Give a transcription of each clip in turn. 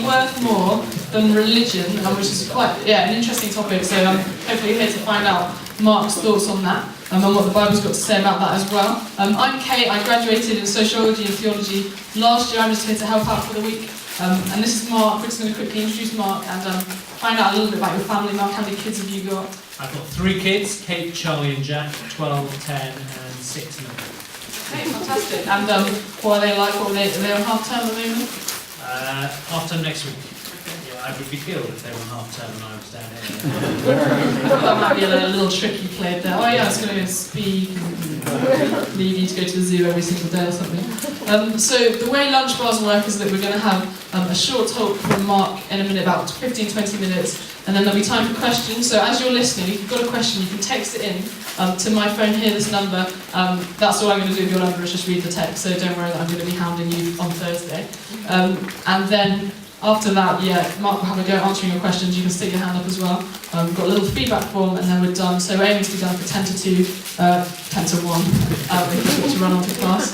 worth more than religion, which is quite an interesting topic. So hopefully you're here to find out Mark's thoughts on that and what the Bible's got to say about that as well. I'm Kate. I graduated in sociology and theology last year. I'm just here to help out for the week. And this is Mark. We're just going to quickly introduce Mark and find out a little bit about your family. Mark, how many kids have you got? I've got 3 kids, Kate, Charlie and Jack, 12, 10 and 6 now. Okay, fantastic. And what are they like? Are they on half term at the moment? Half term next week. Yeah, I would be killed if they were on half term and I was down here. That might be a little trick you played there. Oh yeah, I was going to go speak and leave you to go to the zoo every single day or something. So the way lunch bars work is that we're going to have a short talk from Mark in a minute, about 15-20 minutes, and then there'll be time for questions. So as you're listening, if you've got a question, you can text it in to my phone here, this number. That's all I'm going to do if you're under, is just read the text, so don't worry that I'm going to be hounding you on Thursday. And then after that, Mark will have a go at answering your questions. You can stick your hand up as well. We've got a little feedback form and then we're done. So we're aiming to be done for 10 to 2, 10 to 1, if you want to run on to class.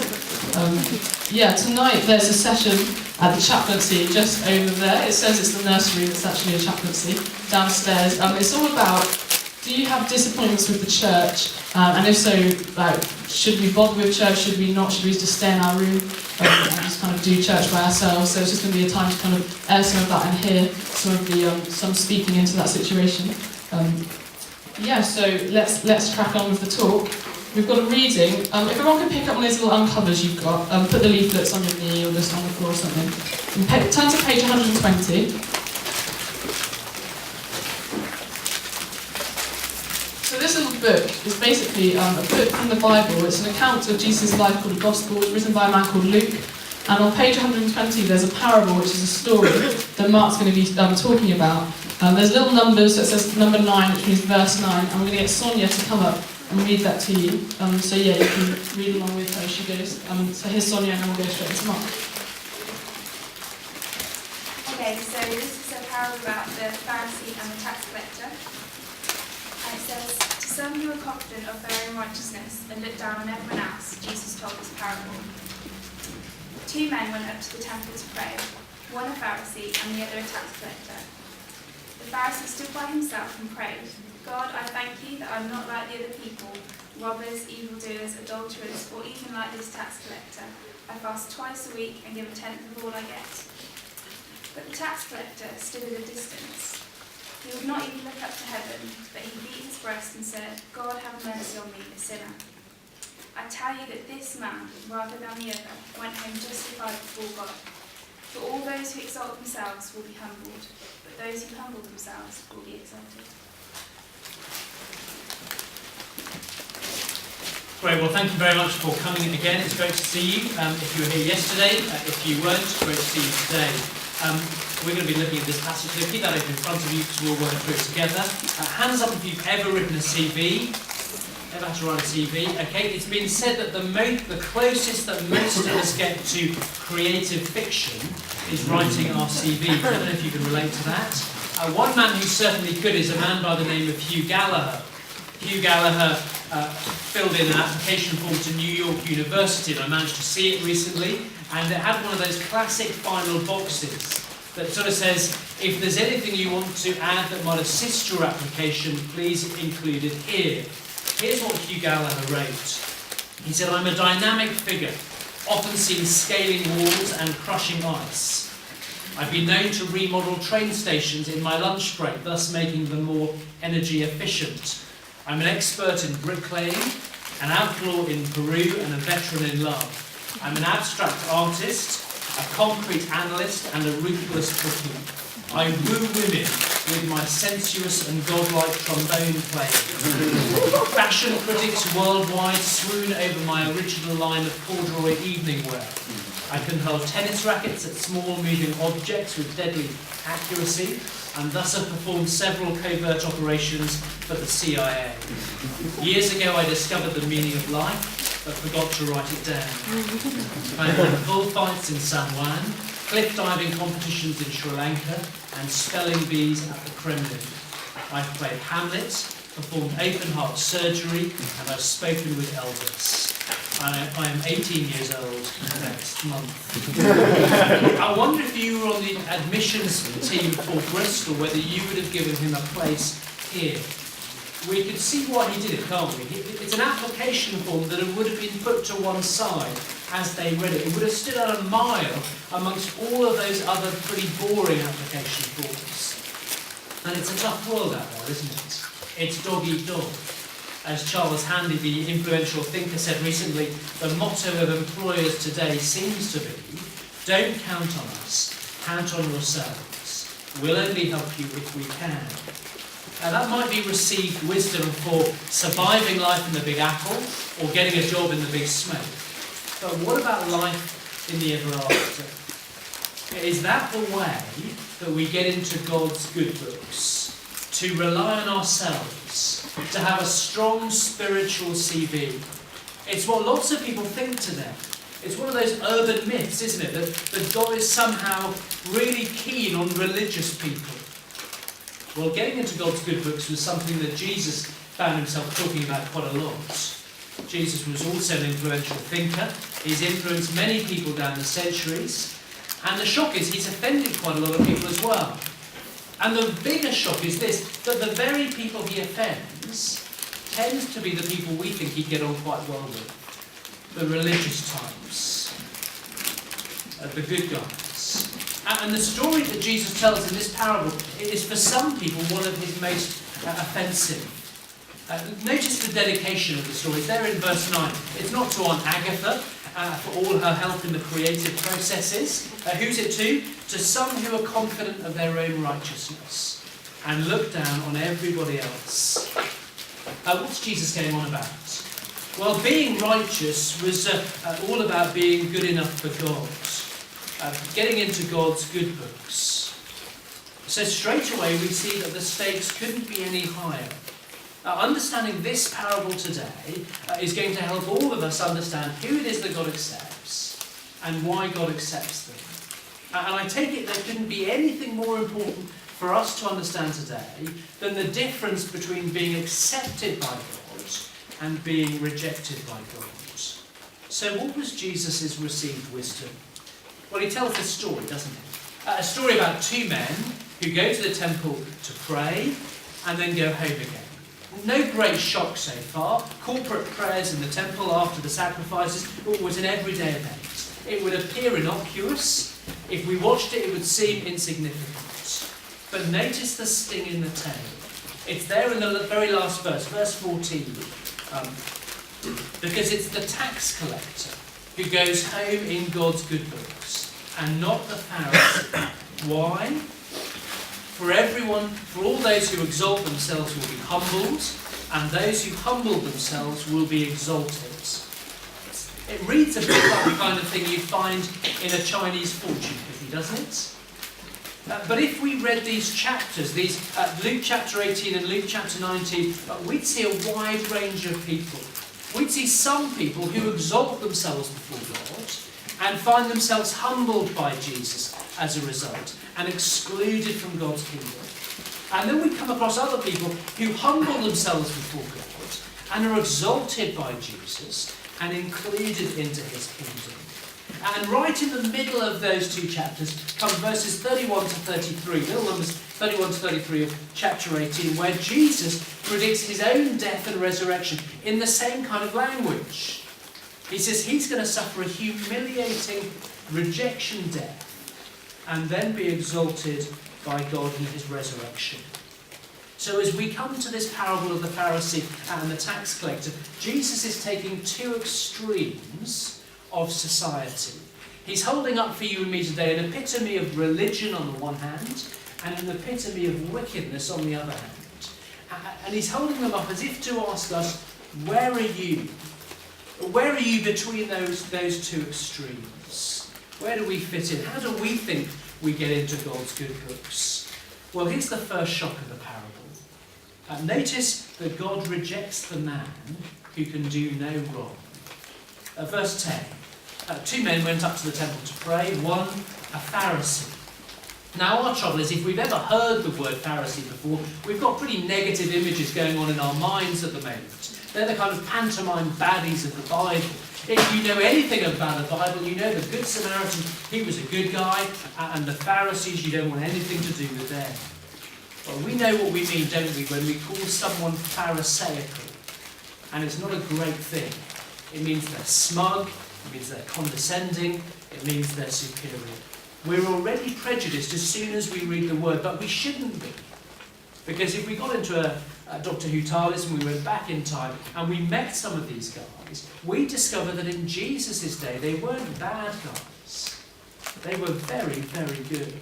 Tonight there's a session at the chaplaincy just over there. It says it's the nursery, but it's actually a chaplaincy downstairs. It's all about, do you have disappointments with the church? And if so, should we bother with church? Should we not? Should we just stay in our room and just kind of do church by ourselves? So it's just going to be a time to kind of air some of that and hear some of the some speaking into that situation. So let's crack on with the talk. We've got a reading. If everyone can pick up one of these little uncovers you've got, put the leaflets on your knee or just on the floor or something. And turn to page 120. So this little book is basically a book from the Bible. It's an account of Jesus' life called a Gospel. It's written by a man called Luke. And on page 120 there's a parable, which is a story that Mark's going to be talking about. There's little numbers, so it says number 9, which means verse 9. And we're going to get Sonia to come up and read that to you. You can read along with her as she goes. So here's Sonia and then we'll go straight into Mark. Okay, so this is a parable about the Pharisee and the tax collector. And it says, to some who were confident of their own righteousness and looked down on everyone else, Jesus told this parable. 2 men went up to the temple to pray, one a Pharisee and the other a tax collector. The Pharisee stood by himself and prayed, God, I thank you that I'm not like the other people, robbers, evildoers, adulterers, or even like this tax collector. I fast twice a week and give a tenth of all I get. But the tax collector stood at a distance. He would not even look up to heaven, but he beat his breast and said, God, have mercy on me, a sinner. I tell you that this man, rather than the other, went home justified before God. For all those who exalt themselves will be humbled, but those who humble themselves will be exalted. Great, well thank you very much for coming in again. It's great to see you. If you were here yesterday, if you weren't, great to see you today. We're going to be looking at this passage, so keep that open in front of you because we'll work through it together. Hands up if you've ever written a CV. Ever had to write a CV? Okay, it's been said that the closest that most of us get to creative fiction is writing our CV. I don't know if you can relate to that. One man who certainly could is a man by the name of Hugh Gallagher. Hugh Gallagher filled in an application form to New York University, and I managed to see it recently, and it had one of those classic final boxes that sort of says, if there's anything you want to add that might assist your application, please include it here. Here's what Hugh Gallagher wrote. He said, I'm a dynamic figure, often seen scaling walls and crushing ice. I've been known to remodel train stations in my lunch break, thus making them more energy efficient. I'm an expert in bricklaying, an outlaw in Peru and a veteran in love. I'm an abstract artist, a concrete analyst and a ruthless cookie. I woo women with my sensuous and godlike trombone playing. Fashion critics worldwide swoon over my original line of corduroy evening wear. I can hurl tennis rackets at small moving objects with deadly accuracy, and thus have performed several covert operations for the CIA. Years ago I discovered the meaning of life, but forgot to write it down. I've had bullfights in San Juan, cliff diving competitions in Sri Lanka, and spelling bees at the Kremlin. I've played Hamlet, performed open heart surgery, and I've spoken with Elvis. I am 18 years old next month. I wonder if you were on the admissions team for Bristol, whether you would have given him a place here. We could see why he did it, can't we? It's an application form that would have been put to one side as they read it. It would have stood out a mile amongst all of those other pretty boring application forms. And it's a tough world out there, isn't it? It's dog eat dog. As Charles Handy, the influential thinker, said recently, the motto of employers today seems to be, don't count on us, count on yourselves. We'll only help you if we can. Now that might be received wisdom for surviving life in the Big Apple or getting a job in the Big Smoke. But what about life in the ever after? Is that the way that we get into God's good books? To rely on ourselves, to have a strong spiritual CV. It's what lots of people think today. It's one of those urban myths, isn't it? That God is somehow really keen on religious people. Well, getting into God's good books was something that Jesus found himself talking about quite a lot. Jesus was also an influential thinker. He's influenced many people down the centuries. And the shock is he's offended quite a lot of people as well. And the bigger shock is this, that the very people he offends tends to be the people we think he'd get on quite well with. The religious types. The good guys. And the story that Jesus tells in this parable is for some people one of his most offensive. Notice the dedication of the story. It's there in verse 9. It's not to Aunt Agatha for all her help in the creative processes. Who's it to? To some who are confident of their own righteousness and look down on everybody else. What's Jesus getting on about? Well, being righteous was all about being good enough for God. Getting into God's good books. So straight away we see that the stakes couldn't be any higher. Understanding this parable today is going to help all of us understand who it is that God accepts and why God accepts them. And I take it there couldn't be anything more important for us to understand today than the difference between being accepted by God and being rejected by God. So what was Jesus' received wisdom? Well, he tells this story, doesn't he? A story about two men who go to the temple to pray and then go home again. No great shock so far. Corporate prayers in the temple after the sacrifices was an everyday event. It would appear innocuous. If we watched it, it would seem insignificant. But notice the sting in the tail. It's there in the very last verse, verse 14. Because it's the tax collector who goes home in God's good books, and not the Pharisee. Why? For all those who exalt themselves will be humbled, and those who humble themselves will be exalted. It reads a bit like the kind of thing you find in a Chinese fortune cookie, doesn't it? But if we read these chapters, Luke chapter 18 and Luke chapter 19, we'd see a wide range of people. We'd see some people who exalt themselves before God and find themselves humbled by Jesus as a result and excluded from God's kingdom. And then we come across other people who humble themselves before God and are exalted by Jesus and included into his kingdom. And right in the middle of those two chapters come verses 31 to 33, little numbers 31 to 33 of chapter 18, where Jesus predicts his own death and resurrection in the same kind of language. He says he's going to suffer a humiliating rejection death and then be exalted by God in his resurrection. So as we come to this parable of the Pharisee and the tax collector, Jesus is taking two extremes of society. He's holding up for you and me today an epitome of religion on the one hand and an epitome of wickedness on the other hand. And he's holding them up as if to ask us, where are you? Where are you between those two extremes? Where do we fit in? How do we think we get into God's good books? Well, here's the first shock of the parable. Notice that God rejects the man who can do no wrong. Verse 10. Two men went up to the temple to pray, one a Pharisee. Now our trouble is if we've ever heard the word Pharisee before, we've got pretty negative images going on in our minds at the moment. They're the kind of pantomime baddies of the Bible. If you know anything about the Bible, you know the Good Samaritan, he was a good guy, and the Pharisees, you don't want anything to do with them. Well, we know what we mean, don't we, when we call someone Pharisaical. And it's not a great thing. It means they're smug, it means they're condescending, it means they're superior. We're already prejudiced as soon as we read the word, but we shouldn't be. Because if we got into a Doctor Who TARDIS and we went back in time and we met some of these guys, we discovered that in Jesus' day they weren't bad guys. They were very, very good.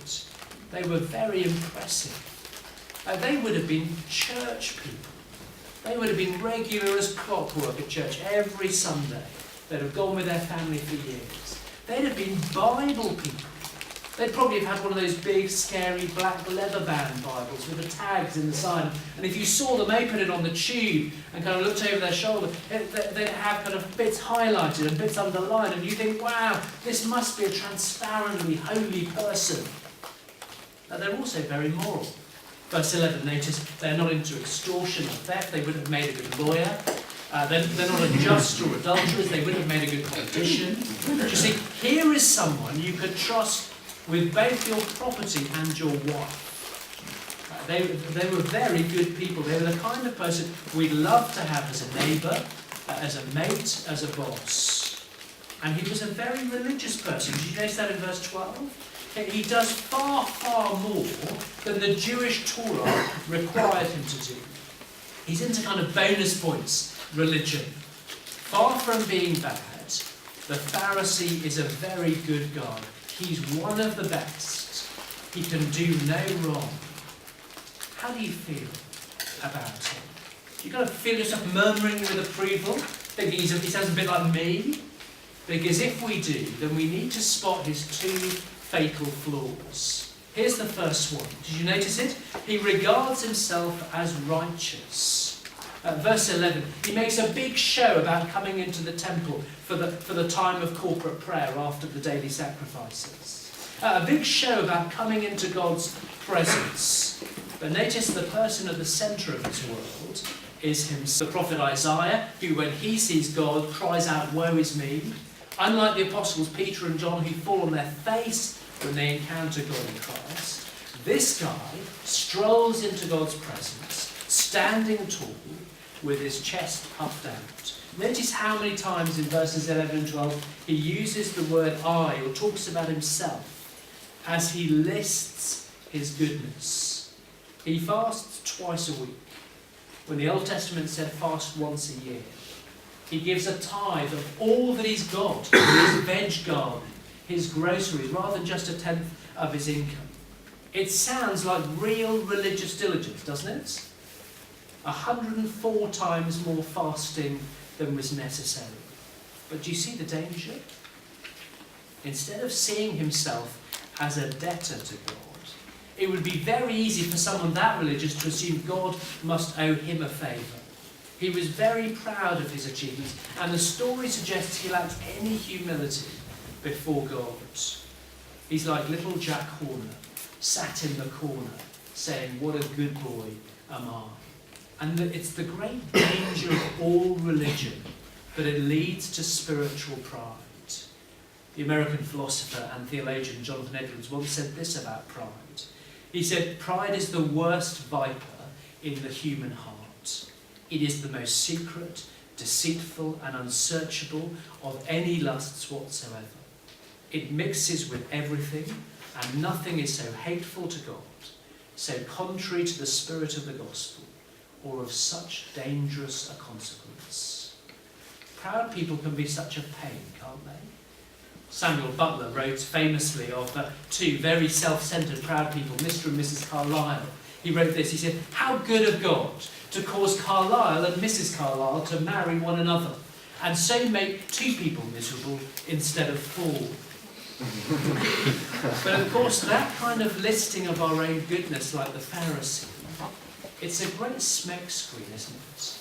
They were very impressive. They would have been church people. They would have been regular as clockwork at church every Sunday. They'd have gone with their family for years. They'd have been Bible people. They'd probably have had one of those big, scary, black leather-bound Bibles with the tags in the side. And if you saw them open it on the tube and kind of looked over their shoulder, they'd have kind of bits highlighted and bits underlined. And you think, wow, this must be a transparently holy person. But they're also very moral. Verse 11, notice they're not into extortion or theft. They wouldn't have made a good lawyer. They're not unjust or adulterers. They wouldn't have made a good politician. You see, here is someone you could trust with both your property and your wife. They were very good people. They were the kind of person we'd love to have as a neighbour, as a mate, as a boss. And he was a very religious person. Did you notice that in verse 12? He does far, far more than the Jewish Torah required him to do. He's into kind of bonus points religion. Far from being bad, the Pharisee is a very good guy. He's one of the best. He can do no wrong. How do you feel about him? You kind of feel yourself murmuring with approval, thinking he sounds a bit like me? Because if we do, then we need to spot his two fatal flaws. Here's the first one. Did you notice it? He regards himself as righteous. Verse 11, he makes a big show about coming into the temple for the time of corporate prayer after the daily sacrifices. A big show about coming into God's presence. But notice the person at the centre of his world is himself. The prophet Isaiah, who when he sees God cries out, "Woe is me." Unlike the apostles Peter and John, who fall on their face when they encounter God in Christ, this guy strolls into God's presence, standing tall, with his chest puffed out. Notice how many times in verses 11 and 12 he uses the word I, or talks about himself, as he lists his goodness. He fasts twice a week. When the Old Testament said fast once a year, he gives a tithe of all that he's got, his veg garden, his groceries, rather than just a tenth of his income. It sounds like real religious diligence, doesn't it? 104 times more fasting than was necessary. But do you see the danger? Instead of seeing himself as a debtor to God, it would be very easy for someone that religious to assume God must owe him a favour. He was very proud of his achievements, and the story suggests he lacked any humility before God. He's like little Jack Horner, sat in the corner, saying, "What a good boy am I." And it's the great danger of all religion, that it leads to spiritual pride. The American philosopher and theologian Jonathan Edwards once said this about pride. He said, "Pride is the worst viper in the human heart. It is the most secret, deceitful, and unsearchable of any lusts whatsoever. It mixes with everything, and nothing is so hateful to God, so contrary to the spirit of the gospel, or of such dangerous a consequence." Proud people can be such a pain, can't they? Samuel Butler wrote famously of two very self-centred proud people, Mr. and Mrs. Carlyle. He wrote this, he said, "How good of God to cause Carlyle and Mrs. Carlyle to marry one another, and so make two people miserable instead of four." But of course, that kind of listing of our own goodness, like the Pharisee, it's a great smokescreen, isn't it?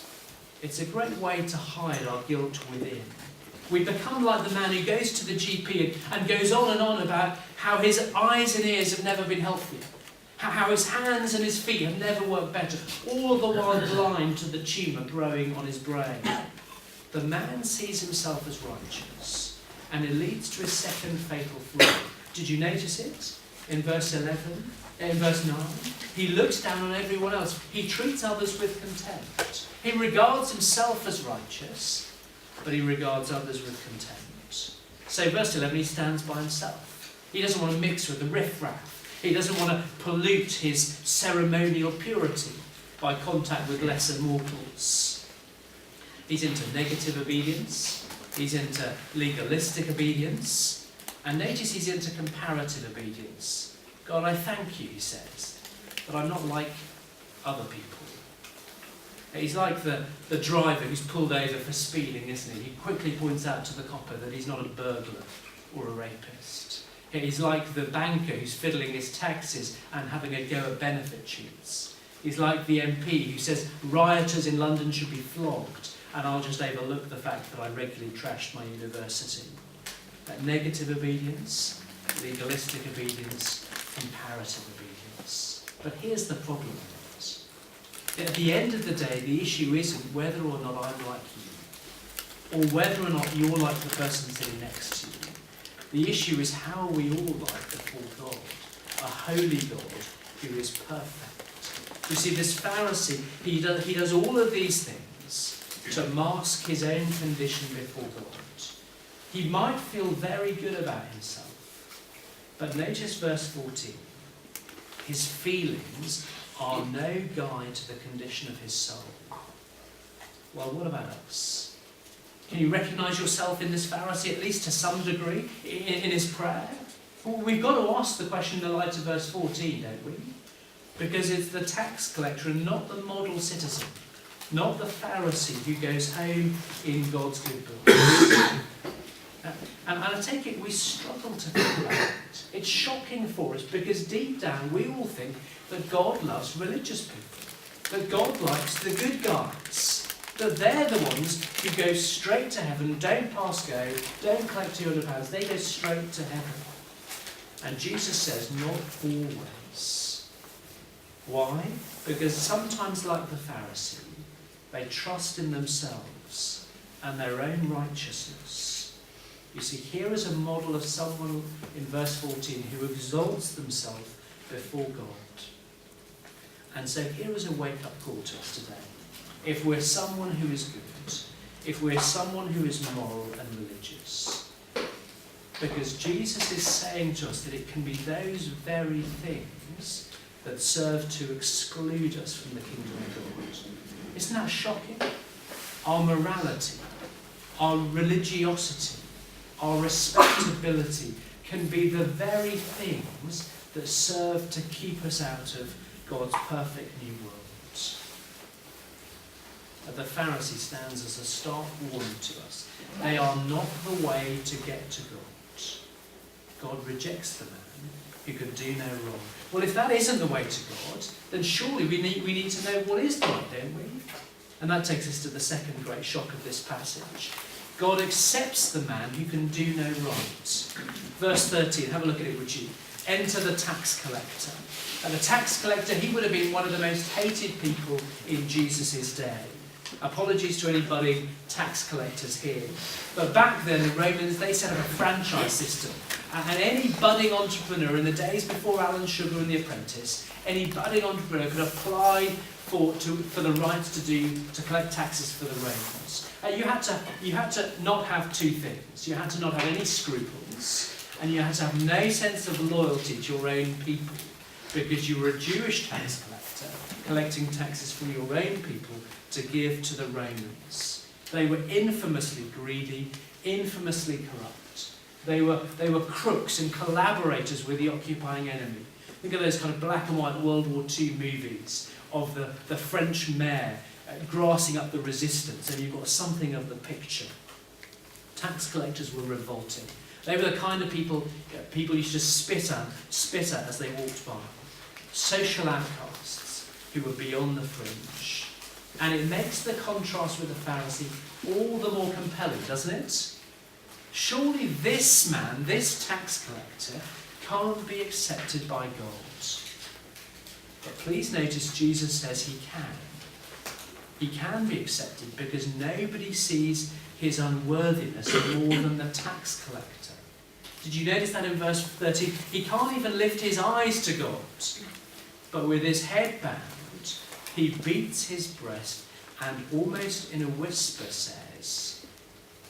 It's a great way to hide our guilt within. We become like the man who goes to the GP and goes on and on about how his eyes and ears have never been healthier, how his hands and his feet have never worked better, all the while blind to the tumour growing on his brain. The man sees himself as righteous, and it leads to his second fatal flaw. Did you notice it? In verse 9, he looks down on everyone else. He treats others with contempt. He regards himself as righteous, but he regards others with contempt. So verse 11, he stands by himself. He doesn't want to mix with the riffraff. He doesn't want to pollute his ceremonial purity by contact with lesser mortals. He's into negative obedience. He's into legalistic obedience. And notice he's into comparative obedience. God, I thank you, he says, but I'm not like other people. He's like the driver who's pulled over for speeding, isn't he? He quickly points out to the copper that he's not a burglar or a rapist. He's like the banker who's fiddling his taxes and having a go at benefit sheets. He's like the MP who says rioters in London should be flogged, and I'll just overlook the fact that I regularly trashed my university. That negative obedience, legalistic obedience, comparative obedience. But here's the problem with it. At the end of the day, the issue isn't whether or not I'm like you, or whether or not you're like the person sitting next to you. The issue is how we all like before God, a holy God who is perfect. You see, this Pharisee, he does all of these things to mask his own condition before God. He might feel very good about himself, but notice verse 14. His feelings are no guide to the condition of his soul. Well, what about us? Can you recognise yourself in this Pharisee, at least to some degree, in his prayer? Well, we've got to ask the question in the light of verse 14, don't we? Because it's the tax collector and not the model citizen, not the Pharisee who goes home in God's good books. And I take it we struggle to think about it. It's shocking for us because deep down we all think that God loves religious people, that God likes the good guys, that they're the ones who go straight to heaven, don't pass go, don't collect £200, they go straight to heaven. And Jesus says, not always. Why? Because sometimes, like the Pharisee, they trust in themselves and their own righteousness. You see, here is a model of someone in verse 14 who exalts themselves before God. And so here is a wake-up call to us today. If we're someone who is good, if we're someone who is moral and religious, because Jesus is saying to us that it can be those very things that serve to exclude us from the kingdom of God. Isn't that shocking? Our morality, our religiosity, our respectability can be the very things that serve to keep us out of God's perfect new world. The Pharisee stands as a stark warning to us. They are not the way to get to God. God rejects the man who can do no wrong. Well, if that isn't the way to God, then surely we need to know what is right, don't we? And that takes us to the second great shock of this passage. God accepts the man who can do no right. Verse 13, have a look at it, would you? Enter the tax collector. And the tax collector, he would have been one of the most hated people in Jesus' day. Apologies to any budding tax collectors here. But back then, the Romans, they set up a franchise system. And any budding entrepreneur in the days before Alan Sugar and The Apprentice, any budding entrepreneur could apply for the right to collect taxes for the Romans. You had to not have two things. You had to not have any scruples, and you had to have no sense of loyalty to your own people, because you were a Jewish tax collector, collecting taxes from your own people to give to the Romans. They were infamously greedy, infamously corrupt. They were crooks and collaborators with the occupying enemy. Think of those kind of black and white World War II movies of the French mayor grassing up the resistance, and you've got something of the picture. Tax collectors were revolting. They were the kind of people used to spit at as they walked by. Social outcasts who were beyond the fringe. And it makes the contrast with the Pharisee all the more compelling, doesn't it? Surely this man, this tax collector, can't be accepted by God. But please notice Jesus says he can. He can be accepted because nobody sees his unworthiness more than the tax collector. Did you notice that in verse 13? He can't even lift his eyes to God, but with his head bowed, he beats his breast and almost in a whisper says,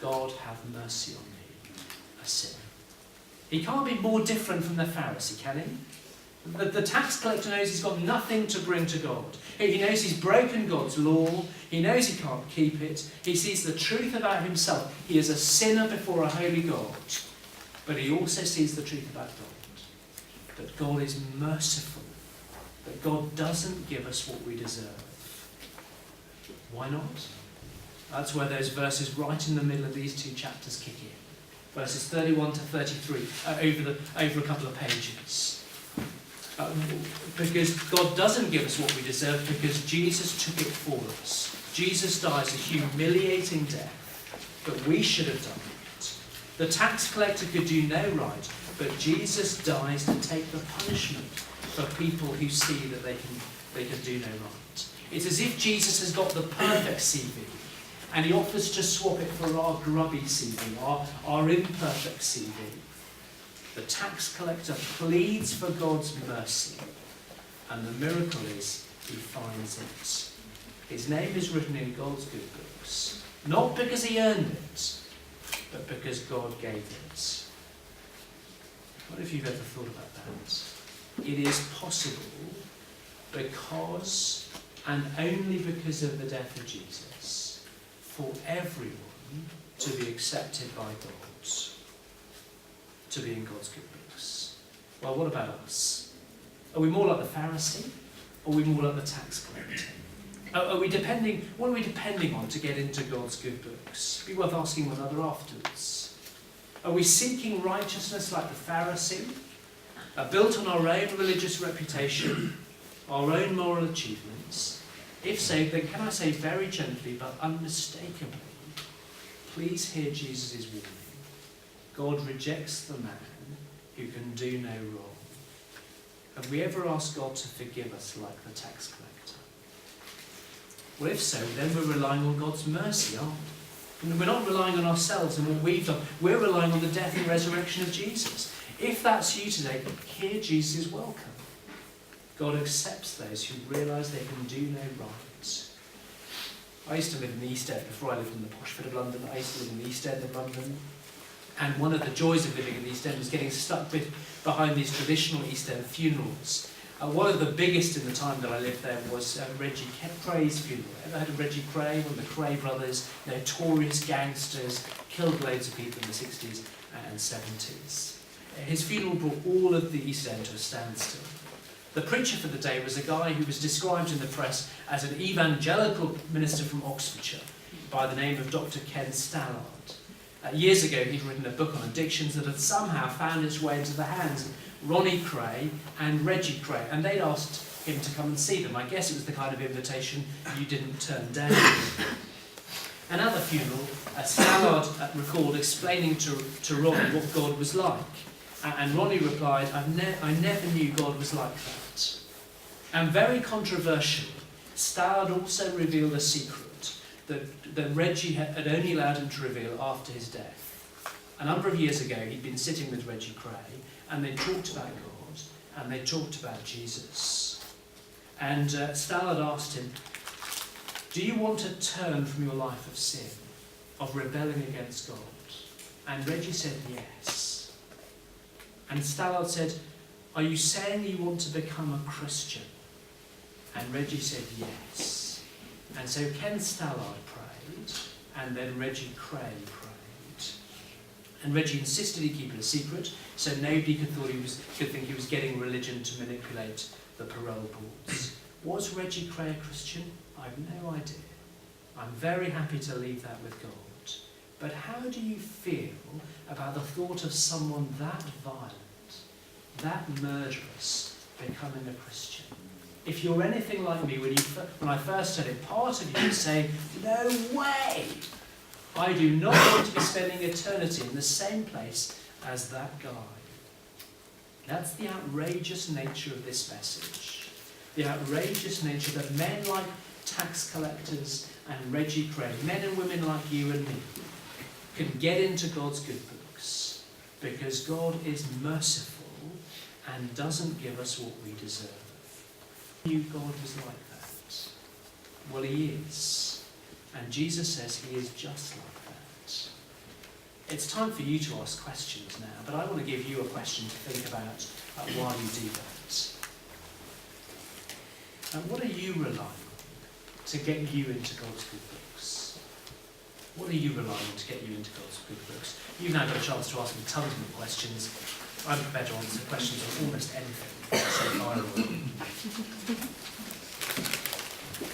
God have mercy on me, a sinner. He can't be more different from the Pharisee, can he? The tax collector knows he's got nothing to bring to God. He knows he's broken God's law. He knows he can't keep it. He sees the truth about himself. He is a sinner before a holy God. But he also sees the truth about God. That God is merciful. That God doesn't give us what we deserve. Why not? That's where those verses right in the middle of these two chapters kick in. Verses 31 to 33, over a couple of pages. Because God doesn't give us what we deserve, because Jesus took it for us. Jesus dies a humiliating death, but we should have done it. The tax collector could do no right, but Jesus dies to take the punishment for people who see that they can do no right. It's as if Jesus has got the perfect CV, and he offers to swap it for our grubby CV, our imperfect CV. The tax collector pleads for God's mercy, and the miracle is he finds it. His name is written in God's good books, not because he earned it, but because God gave it. What if you've ever thought about that? It is possible because, and only because of the death of Jesus, for everyone to be accepted by God. To be in God's good books. Well, what about us? Are we more like the Pharisee, or are we more like the tax collector? What are we depending on to get into God's good books? It'd be worth asking one another afterwards. Are we seeking righteousness like the Pharisee, built on our own religious reputation, our own moral achievements? If so, then can I say very gently but unmistakably, please hear Jesus' warning. God rejects the man who can do no wrong. Have we ever asked God to forgive us like the tax collector? Well, if so, then we're relying on God's mercy, aren't we? We're not relying on ourselves and what we've done. We're relying on the death and resurrection of Jesus. If that's you today, hear Jesus' welcome. God accepts those who realise they can do no right. I used to live in the East End before I lived in the posh bit of London. I used to live in the East End of London. And one of the joys of living in the East End was getting stuck behind these traditional East End funerals. One of the biggest in the time that I lived there was Reggie Cray's funeral. Ever heard of Reggie Cray? One of the Cray brothers, notorious gangsters, killed loads of people in the 60s and 70s. His funeral brought all of the East End to a standstill. The preacher for the day was a guy who was described in the press as an evangelical minister from Oxfordshire by the name of Dr. Ken Stallard. Years ago, he'd written a book on addictions that had somehow found its way into the hands of Ronnie Cray and Reggie Cray, and they'd asked him to come and see them. I guess it was the kind of invitation you didn't turn down. And at the funeral, Stallard recalled explaining to Ronnie what God was like. And Ronnie replied, I never knew God was like that. And very controversially, Stallard also revealed a secret that Reggie had only allowed him to reveal after his death. A number of years ago, he'd been sitting with Reggie Cray, and they talked about God, and they talked about Jesus. And Stallard asked him, do you want to turn from your life of sin, of rebelling against God? And Reggie said yes. And Stallard said, are you saying you want to become a Christian? And Reggie said yes. And so Ken Stallard prayed, and then Reggie Cray prayed. And Reggie insisted he keep it a secret, so nobody could think he was getting religion to manipulate the parole boards. Was Reggie Cray a Christian? I've no idea. I'm very happy to leave that with God. But how do you feel about the thought of someone that violent, that murderous, becoming a Christian? If you're anything like me, when I first heard it, part of you is saying, no way! I do not want to be spending eternity in the same place as that guy. That's the outrageous nature of this message. The outrageous nature that men like tax collectors and Reggie Craig, men and women like you and me, can get into God's good books because God is merciful and doesn't give us what we deserve. Knew God was like that. Well, he is. And Jesus says he is just like that. It's time for you to ask questions now, but I want to give you a question to think about while you do that. What are you relying on to get you into God's good books? What are you relying on to get you into God's good books? You've now got a chance to ask me tons more questions. I'm prepared to answer questions on almost anything. So fire away.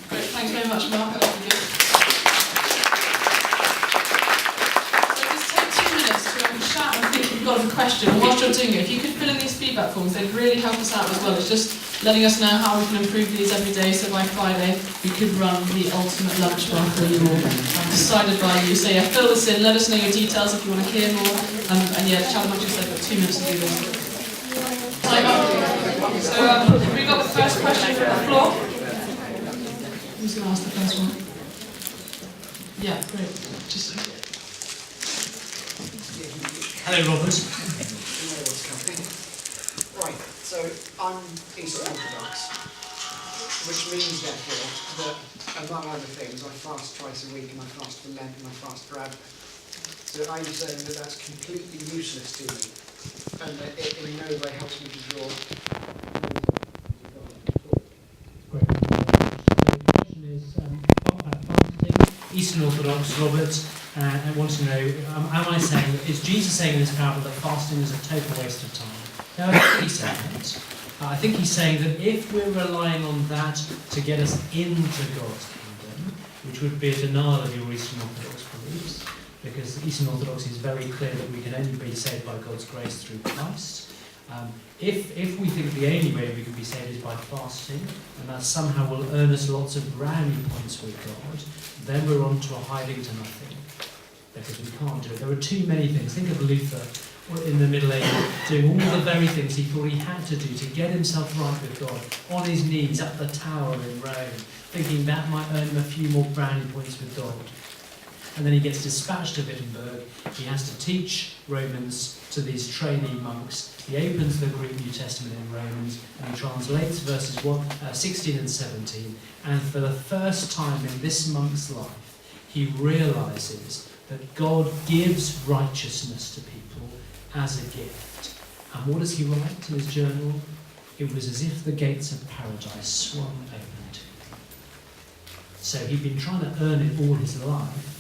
Great, thanks very much, Mark. That was good. So just take 2 minutes to have a chat and think you've got a question. And whilst you're doing it, if you could fill in these feedback forms, they'd really help us out as well. It's just letting us know how we can improve these every day, so by Friday we could run the ultimate lunch bar for you all, decided by you. So yeah, fill this in, let us know your details if you want to hear more, and yeah, Chad Muncher said we've got 2 minutes to do this. Time up. So have we got the first question from the floor? Who's going to ask the first one? Yeah, great. Just Hello, Robert. Right, so I'm Eastern Orthodox, which means therefore that, among other things, I fast twice a week and I fast for Lent and I fast for Advent. So I'm saying that that's completely useless to me and that it in no way helps me to draw. Great. The question is fasting. Eastern Orthodox, Robert, I want to know, am I saying, is Jesus saying in this parable that fasting is a total waste of time? No, I don't think he's saying that. I think he's saying that if we're relying on that to get us into God's kingdom, which would be a denial of your Eastern Orthodox beliefs, because Eastern Orthodoxy is very clear that we can only be saved by God's grace through Christ. If we think the only way we can be saved is by fasting, and that somehow will earn us lots of brownie points with God, then we're on to a hiding to nothing, because we can't do it. There are too many things. Think of Luther in the Middle Ages, doing all the very things he thought he had to do to get himself right with God, on his knees up the tower in Rome, thinking that might earn him a few more brownie points with God. And then he gets dispatched to Wittenberg. He has to teach Romans to these trainee monks. He opens the Greek New Testament in Romans and he translates verses 16 and 17. And for the first time in this monk's life, he realises that God gives righteousness to people as a gift. And what does he write in his journal? It was as if the gates of paradise swung open to him. So he'd been trying to earn it all his life.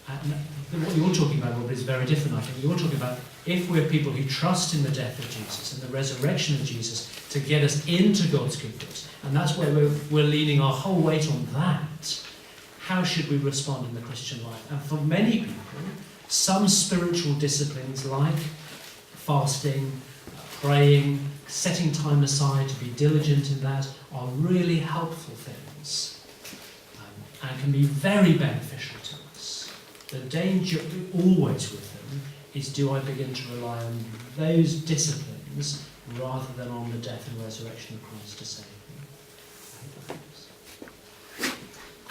And what you're talking about, Robert, is very different, I think. You're talking about if we're people who trust in the death of Jesus and the resurrection of Jesus to get us into God's good books, and that's where we're leaning our whole weight on that, how should we respond in the Christian life? And for many people, some spiritual disciplines like fasting, praying, setting time aside to be diligent in that are really helpful things and can be very beneficial to us. The danger always with them is, do I begin to rely on those disciplines rather than on the death and resurrection of Christ to save me? I hope that helps.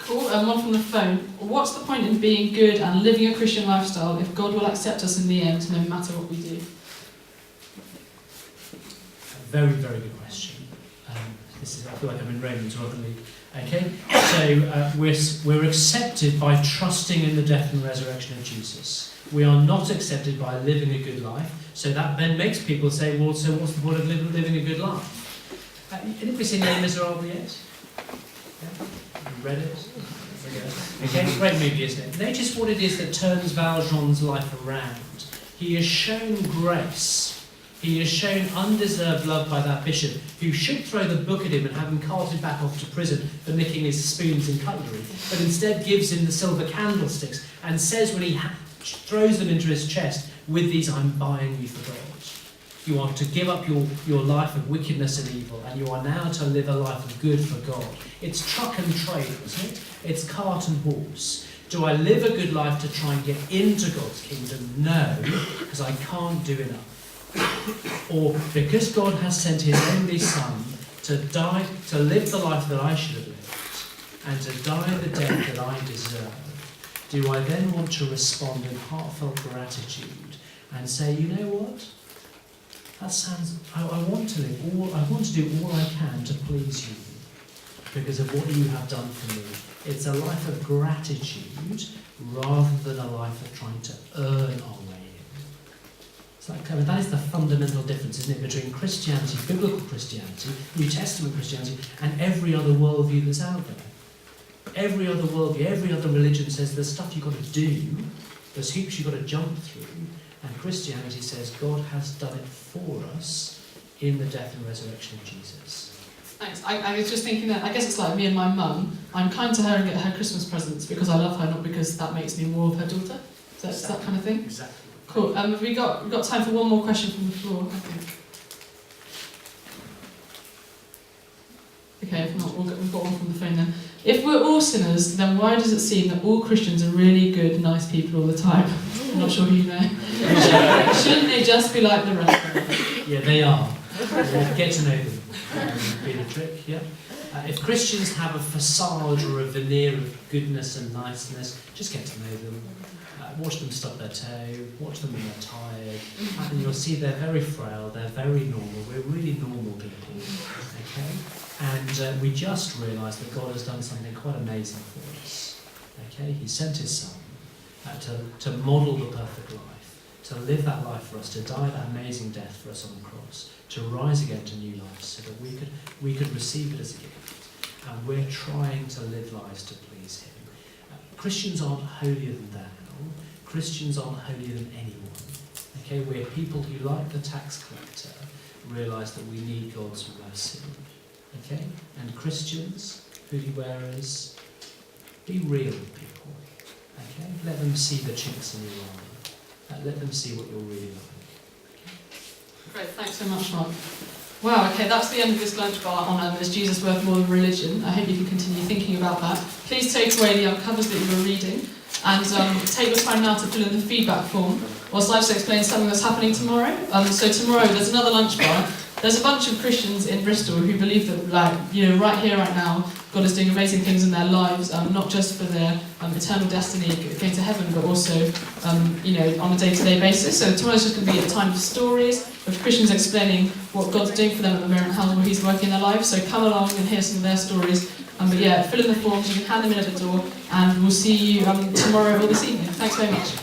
cool. One from the phone. What's the point in being good and living a Christian lifestyle if God will accept us in the end, no matter what we do? A very, very good question. I feel like I'm in Romans rather than Luke. Okay, so we're accepted by trusting in the death and resurrection of Jesus. We are not accepted by living a good life. So that then makes people say, well, so what's the point of living a good life? Anybody seen Les Miserables yet? Yeah? You read it? Okay, great movie, isn't it? Notice what it is that turns Valjean's life around. He has shown grace. He has shown undeserved love by that bishop, who should throw the book at him and have him carted back off to prison for nicking his spoons and cutlery, but instead gives him the silver candlesticks and says when he throws them into his chest, with these I'm buying you for God. You are to give up your life of wickedness and evil, and you are now to live a life of good for God. It's truck and trade, isn't it? It's cart and horse. Do I live a good life to try and get into God's kingdom? No, because I can't do enough. Or because God has sent his only Son to die, to live the life that I should have lived, and to die the death that I deserve, do I then want to respond in heartfelt gratitude and say, you know what? That sounds. I want to do all I can to please you because of what you have done for me. It's a life of gratitude rather than a life of trying to earn our way in. So that is the fundamental difference, isn't it, between Christianity, biblical Christianity, New Testament Christianity, and every other worldview that's out there. Every other worldview, every other religion says there's stuff you've got to do, there's hoops you've got to jump through, and Christianity says God has done it for us in the death and resurrection of Jesus. Thanks. I was just thinking that, I guess it's like me and my mum. I'm kind to her and get her Christmas presents because I love her, not because that makes me more of her daughter. Is that kind of thing? Exactly. Cool. Have we got time for one more question from the floor, I think? Okay, if not, we've got one from the phone then. If we're all sinners, then why does it seem that all Christians are really good, nice people all the time? I'm not sure who you know. Shouldn't they just be like the rest of us? Yeah, they are. Get to know them. Be the trick, yeah. If Christians have a facade or a veneer of goodness and niceness, just get to know them. Watch them stub their toe, watch them when they're tired, and you'll see they're very frail, they're very normal. We're really normal people, okay? And we just realise that God has done something quite amazing for us, okay? He sent His Son to model the perfect life, to live that life for us, to die that amazing death for us on the cross, to rise again to new life, so that we could receive it as a gift. And we're trying to live lives to please Him. Christians aren't holier than thou. Christians aren't holier than anyone. Okay, we're people who, like the tax collector, realise that we need God's mercy. Okay, and Christians, hoodie wearers, be real with people. Okay, let them see the chinks in your armour. Let them see what you're really like. Great, thanks so much, Mark. Wow, okay, that's the end of this lunch bar on Is Jesus Worth More Than Religion? I hope you can continue thinking about that. Please take away the covers that you were reading and take your time now to fill in the feedback form whilst I just explain something that's happening tomorrow. So tomorrow there's another lunch bar. There's a bunch of Christians in Bristol who believe that, right here, right now, God is doing amazing things in their lives, not just for their eternal destiny, going to heaven, but also, on a day-to-day basis. So tomorrow's just going to be a time of stories, of Christians explaining what God's doing for them at the moment, how He's working in their lives. So come along and hear some of their stories. Fill in the forms, you can hand them in at the door, and we'll see you tomorrow or this evening. Thanks very much.